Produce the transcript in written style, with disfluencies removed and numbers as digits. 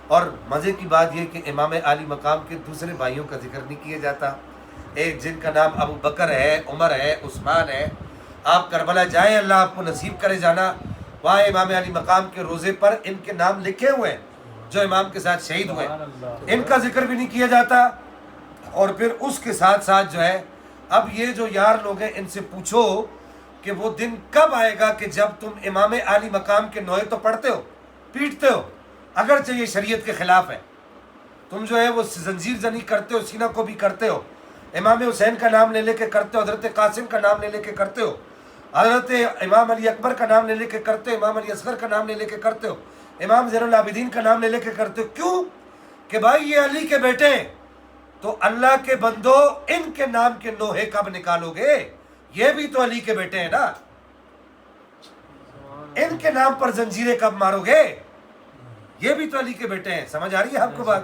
اور مزے کی بات یہ کہ امام عالی مقام کے دوسرے بھائیوں کا ذکر نہیں کیا جاتا، ایک جن کا نام ابو بکر ہے، عمر ہے، عثمان ہے۔ آپ کربلا جائیں، اللہ آپ کو نصیب کرے جانا، وہاں امام علی مقام کے روزے پر ان کے نام لکھے ہوئے ہیں جو امام کے ساتھ شہید ہوئے، ان کا ذکر بھی نہیں کیا جاتا۔ اور پھر اس کے ساتھ ساتھ جو ہے، اب یہ جو یار لوگ ہیں ان سے پوچھو کہ وہ دن کب آئے گا کہ جب تم امام عالی مقام کے نوحے تو پڑھتے ہو، پیٹتے ہو، اگرچہ یہ شریعت کے خلاف ہے، تم جو ہے وہ زنجیر زنی کرتے ہو، سینہ کو بھی کرتے ہو، امام حسین کا نام لے لے کے کرتے ہو، حضرت قاسم کا نام لے لے کے کرتے ہو، حضرت امام علی اکبر کا نام لے لے کے کرتے ہو، امام علی اصغر کا نام لے لے کے کرتے ہو، امام زین العابدین کا نام لے لے کے کرتے ہو۔ کیوں؟ کہ بھائی یہ علی کے بیٹے ہیں، تو اللہ کے بندو ان کے نام کے نوحے کب نکالو گے؟ یہ بھی تو علی کے بیٹے ہیں نا، ان کے نام پر زنجیریں کب مارو گے؟ یہ بھی تو علی کے بیٹے ہیں۔ سمجھ آ رہی ہے آپ کو بات؟